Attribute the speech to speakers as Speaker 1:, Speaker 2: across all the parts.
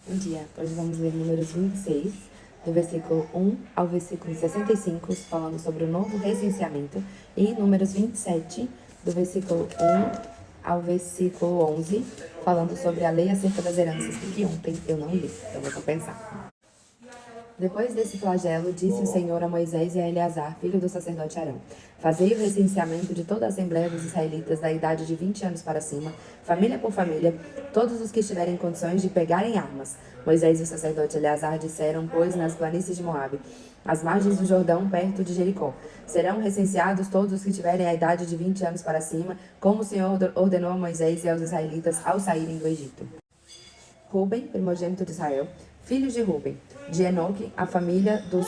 Speaker 1: Bom dia, hoje vamos ler Números 26, do versículo 1 ao versículo 65, falando sobre o novo recenseamento, e Números 27, do versículo 1 ao versículo 11, falando sobre a lei acerca das heranças, que ontem eu não li, então vou compensar. Depois desse flagelo, disse o Senhor a Moisés e a Eleazar, filho do sacerdote Arão: Fazei o recenseamento de toda a Assembleia dos Israelitas da idade de 20 anos para cima, família por família, todos os que estiverem em condições de pegarem armas. Moisés e o sacerdote Eleazar disseram, pois, nas planícies de Moabe, às margens do Jordão, perto de Jericó: Serão recenseados todos os que tiverem a idade de 20 anos para cima, como o Senhor ordenou a Moisés e aos israelitas ao saírem do Egito. Ruben, primogênito de Israel, filhos de Ruben, de Enoque, a família dos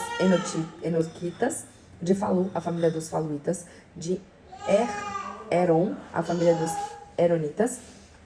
Speaker 1: Enoquitas, de Falu, a família dos Faluitas, de Heron, a família dos Heronitas,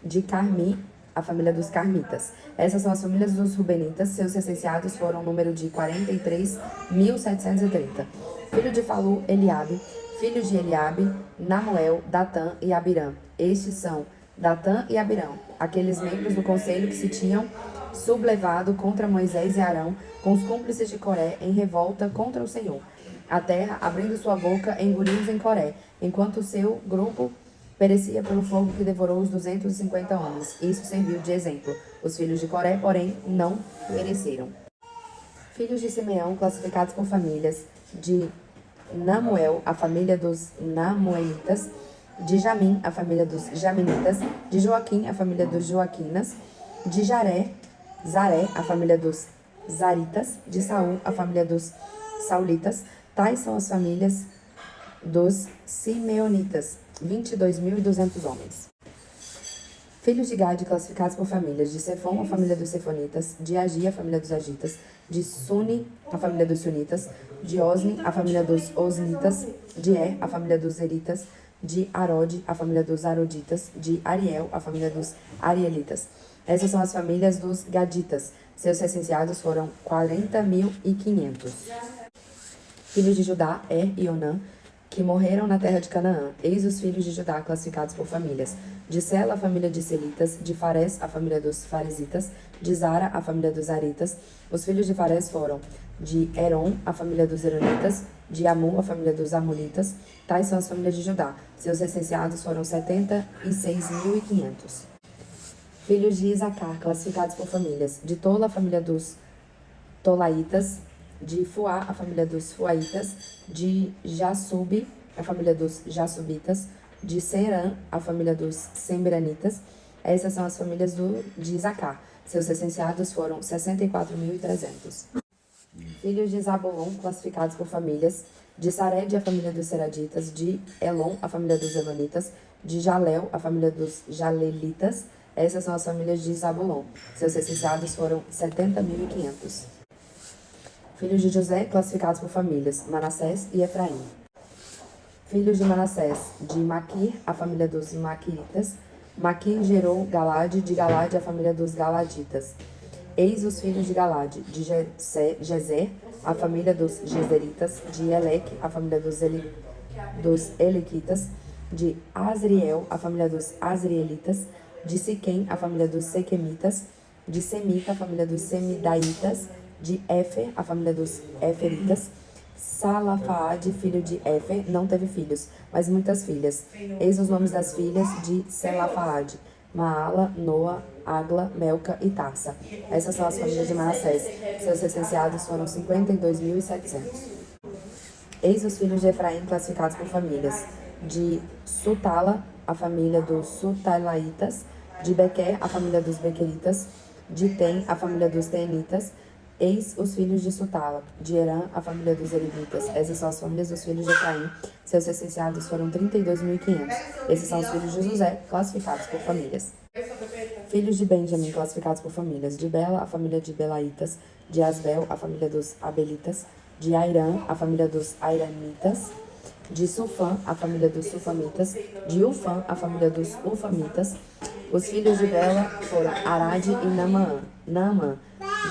Speaker 1: de Carmi, a família dos Carmitas. Essas são as famílias dos Rubenitas, seus recenseados foram um número de 43.730. Filho de Falu, Eliabe, filhos de Eliabe, Namuel, Datã e Abirã. Estes são Datã e Abirão, aqueles membros do conselho que se tinham sublevado contra Moisés e Arão, com os cúmplices de Coré, em revolta contra o Senhor. A terra, abrindo sua boca, engoliu-os em Coré, enquanto o seu grupo perecia pelo fogo que devorou os 250 homens. Isso serviu de exemplo. Os filhos de Coré, porém, não pereceram. Filhos de Simeão, classificados por famílias: de Namuel, a família dos Namuelitas; de Jamim, a família dos Jaminitas; de Joaquim, a família dos Joaquinas; de Zaré, a família dos Zaritas; de Saul, a família dos Saulitas. Tais são as famílias dos Simeonitas, 22.200 homens. Filhos de Gade, classificados por famílias: de Sefom, a família dos Sefonitas; de Agi, a família dos Agitas; de Suni, a família dos Sunitas; de Osni, a família dos Osnitas; de a família dos Eritas; de Arode, a família dos Aroditas; de Ariel, a família dos Arielitas. Essas são as famílias dos Gaditas. Seus recenseados foram 40.500. Filhos de Judá, e Onã, que morreram na terra de Canaã. Eis os filhos de Judá, classificados por famílias: de Sela, a família de Selitas; de Fares, a família dos Faresitas; de Zara, a família dos Aritas. Os filhos de Fares foram: de Heron, a família dos Heronitas; de Amu, a família dos Amulitas. Tais são as famílias de Judá. Seus recenseados foram 76.500. Filhos de Isacar, classificados por famílias: de Tola, a família dos Tolaitas; de Fuá, a família dos Fuaitas; de Jassube, a família dos Jassubitas; de Serã, a família dos Sembranitas. Essas são as famílias de Isacar. Seus recenseados foram 64.300. Filhos de Zabulon, classificados por famílias: de Sared, a família dos Seraditas; de Elon, a família dos Elonitas; de Jalel, a família dos Jalelitas. Essas são as famílias de Zabulon. Seus recenseados foram 70.500. Filhos de José, classificados por famílias: Manassés e Efraim. Filhos de Manassés: de Maquir, a família dos Maquiritas. Maquir gerou Galade; de Galade, a família dos Galaditas. Eis os filhos de Galade: de Gezer, a família dos Gezeritas; de Eleque, a família dos Elequitas; de Asriel, a família dos Asrielitas; de Siquém, a família dos Sequemitas; de Semita, a família dos Semidaitas; de Éfer, a família dos Éferitas. Salafaade, filho de Éfer, não teve filhos, mas muitas filhas. Eis os nomes das filhas de Selafaade: Maala, Noa, Agla, Melca e Tarsa. Essas são as famílias de Manassés. Seus recenseados foram 52.700. Eis os filhos de Efraim, classificados por famílias: de Sutala, a família dos Sutalaitas; de Bequer, a família dos Bequeritas; de Tem, a família dos Tenitas. Eis os filhos de Sutala: de Herã, a família dos Eremitas. Essas são as famílias dos filhos de Efraim. Seus recenseados foram 32.500. Esses são os filhos de José, classificados por famílias. Filhos de Benjamim, classificados por famílias: de Bela, a família de Belaitas; de Asbel, a família dos Abelitas; de Airã, a família dos Airamitas; de Sufã, a família dos Sufamitas; de Ufã, a família dos Ufamitas. Os filhos de Bela foram Arade e Naamã.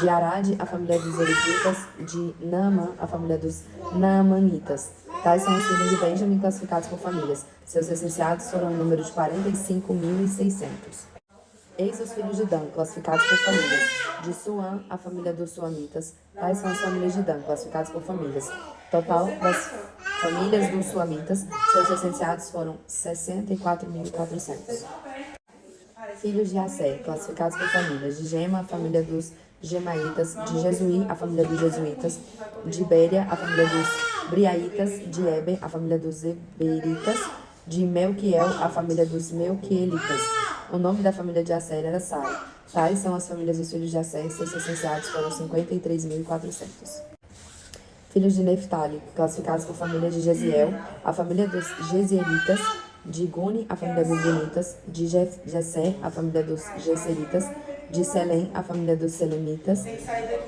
Speaker 1: De Arade, a família dos Eriditas; de Naamã, a família dos Naamanitas. Tais são os filhos de Benjamim, classificados por famílias. Seus recenseados foram um número de 45.600. Eis os filhos de Dan, classificados por famílias. De Suã, a família dos suamitas. Tais são as famílias de Dan, classificadas por famílias. Total das famílias dos suamitas, seus recenseados foram 64.400. Filhos de Assé, classificados por famílias. De Gema, a família dos Gemaitas. De Jesuí, a família dos Jesuítas. De Béria, a família dos Briaitas. De Eber, a família dos Eberitas. De Melquiel, a família dos Melquielitas. O nome da família de Asser era Sara. Tais são as famílias dos filhos de Asser, seus recenseados foram 53.400. Filhos de Neftali, classificados por família de Jeziel, a família dos Jezielitas. De Guni, a família dos Gunitas. De Gesser, a família dos Gesseritas. De Selém, a família dos Selemitas.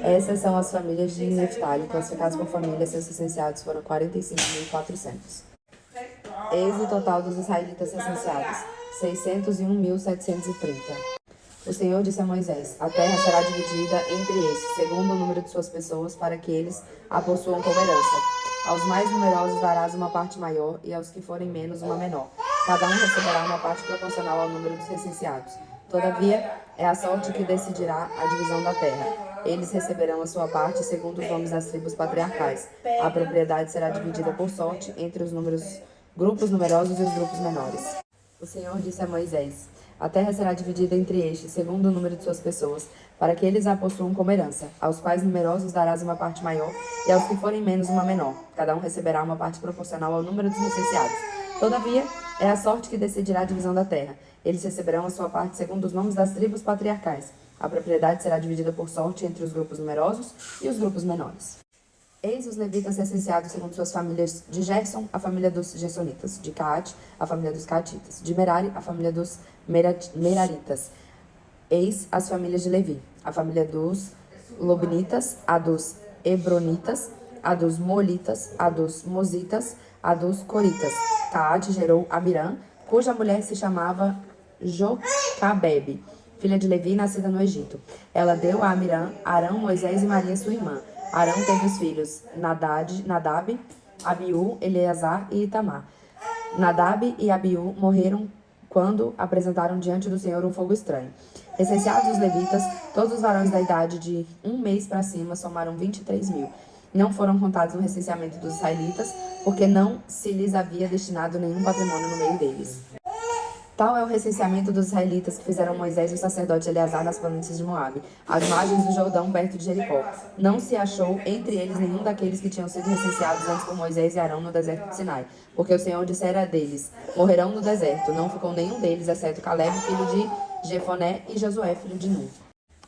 Speaker 1: Essas são as famílias de Neftali, classificadas por família, seus recenseados foram 45.400. Eis o total dos israelitas recenseados, 601.730. O Senhor disse a Moisés: a terra será dividida entre estes, segundo o número de suas pessoas, para que eles a possuam como herança. Aos mais numerosos darás uma parte maior, e aos que forem menos, uma menor. Cada um receberá uma parte proporcional ao número dos recenseados. Todavia, é a sorte que decidirá a divisão da terra. Eles receberão a sua parte segundo os nomes das tribos patriarcais. A propriedade será dividida por sorte entre os grupos numerosos e os grupos menores. O Senhor disse a Moisés: a terra será dividida entre estes, segundo o número de suas pessoas, para que eles a possuam como herança. Aos quais numerosos darás uma parte maior, e aos que forem menos uma menor. Cada um receberá uma parte proporcional ao número dos recenseados. Todavia, é a sorte que decidirá a divisão da terra. Eles receberão a sua parte segundo os nomes das tribos patriarcais. A propriedade será dividida por sorte entre os grupos numerosos e os grupos menores. Eis os levitas recenseados segundo suas famílias: de Gerson, a família dos Gersonitas. De Caate, a família dos Caatitas. De Merari, a família dos Meraritas. Eis as famílias de Levi: a família dos Lobnitas, a dos Hebronitas, a dos Molitas, a dos Mositas, a dos Coritas. Caate gerou Abirã, cuja mulher se chamava Jocabebe, filha de Levi, nascida no Egito. Ela deu a Amirã, Arão, Moisés e Maria, sua irmã. Arão teve os filhos Nadab, Abiú, Eleazar e Itamar. Nadab e Abiú morreram quando apresentaram diante do Senhor um fogo estranho. Recenseados os levitas, todos os varões da idade de 1 mês para cima somaram 23.000. Não foram contados no recenseamento dos israelitas, porque não se lhes havia destinado nenhum patrimônio no meio deles. Tal é o recenseamento dos israelitas que fizeram Moisés e o sacerdote Eleazar nas planícies de Moabe, às margens do Jordão, perto de Jericó. Não se achou entre eles nenhum daqueles que tinham sido recenseados antes por Moisés e Arão no deserto de Sinai, porque o Senhor dissera deles: morrerão no deserto. Não ficou nenhum deles, exceto Caleb, filho de Jefoné, e Josué, filho de Nun.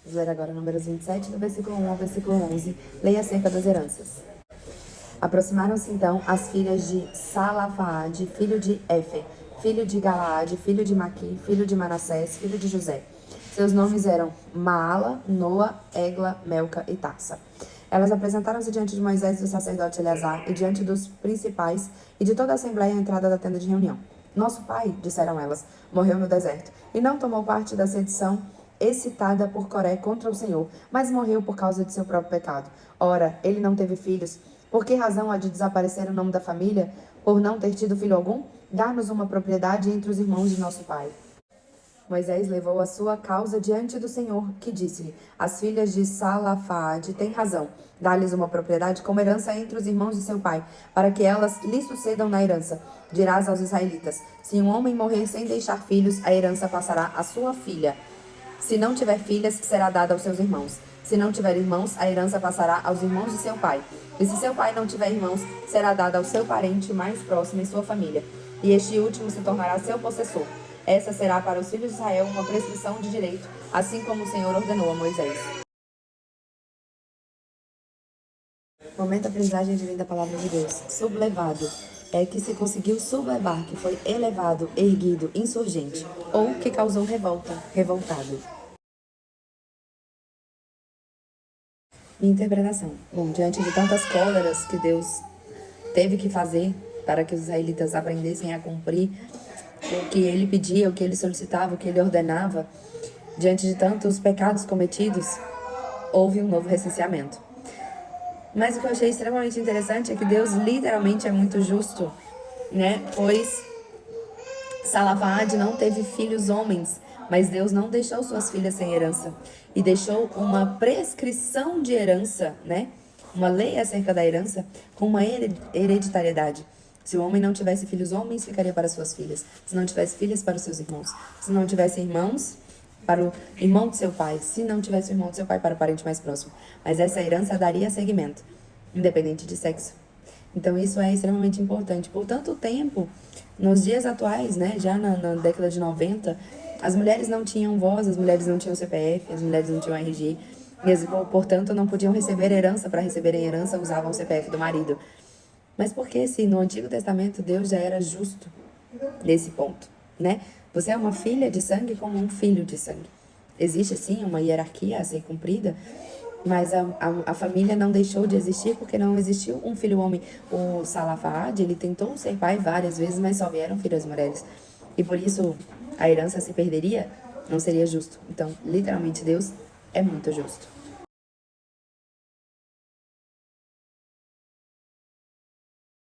Speaker 1: Vamos ler agora Números 27, do versículo 1 ao versículo 11. Leia acerca das heranças. Aproximaram-se então as filhas de Salafaade, filho de Efer, filho de Galaade, filho de Maqui, filho de Manassés, filho de José. Seus nomes eram Maala, Noa, Egla, Melca e Tarsa. Elas apresentaram-se diante de Moisés e do sacerdote Eleazar e diante dos principais e de toda a assembleia à entrada da tenda de reunião. Nosso pai, disseram elas, morreu no deserto e não tomou parte da sedição excitada por Coré contra o Senhor, mas morreu por causa de seu próprio pecado. Ora, ele não teve filhos. Por que razão há de desaparecer o nome da família? Por não ter tido filho algum? Dá-nos uma propriedade entre os irmãos de nosso pai. Moisés levou a sua causa diante do Senhor, que disse-lhe: as filhas de Salafaade têm razão. Dá-lhes uma propriedade como herança entre os irmãos de seu pai, para que elas lhe sucedam na herança. Dirás aos israelitas: se um homem morrer sem deixar filhos, a herança passará à sua filha. Se não tiver filhas, será dada aos seus irmãos. Se não tiver irmãos, a herança passará aos irmãos de seu pai. E se seu pai não tiver irmãos, será dada ao seu parente mais próximo em sua família. E este último se tornará seu possessor. Essa será para os filhos de Israel uma prescrição de direito, assim como o Senhor ordenou a Moisés. Momento da aprendizagem divina da palavra de Deus. Sublevado é que se conseguiu sublevar, que foi elevado, erguido, insurgente, ou que causou revolta, revoltado. Interpretação. Bom, diante de tantas cóleras que Deus teve que fazer para que os israelitas aprendessem a cumprir o que ele pedia, o que ele solicitava, o que ele ordenava, diante de tantos pecados cometidos, houve um novo recenseamento. Mas o que eu achei extremamente interessante é que Deus literalmente é muito justo, né? Pois Salafaade não teve filhos homens, Mas Deus não deixou suas filhas sem herança. E deixou uma prescrição de herança, né? Uma lei acerca da herança com uma hereditariedade. Se o homem não tivesse filhos homens, ficaria para suas filhas. Se não tivesse filhas, para os seus irmãos. Se não tivesse irmãos, para o irmão de seu pai. Se não tivesse o irmão de seu pai, para o parente mais próximo. Mas essa herança daria seguimento, independente de sexo. Então isso é extremamente importante. Por tanto tempo, nos dias atuais, né, já na década de 90, as mulheres não tinham voz, as mulheres não tinham CPF, as mulheres não tinham RG, e portanto não podiam receber herança. Para receberem herança, usavam o CPF do marido. Mas por que se no Antigo Testamento Deus já era justo nesse ponto, né? Você é uma filha de sangue como um filho de sangue. Existe sim uma hierarquia a ser cumprida, mas a família não deixou de existir porque não existiu um filho homem. O Salafad, ele tentou ser pai várias vezes, mas só vieram filhas mulheres. E por isso a herança se perderia, não seria justo. Então, literalmente, Deus é muito justo.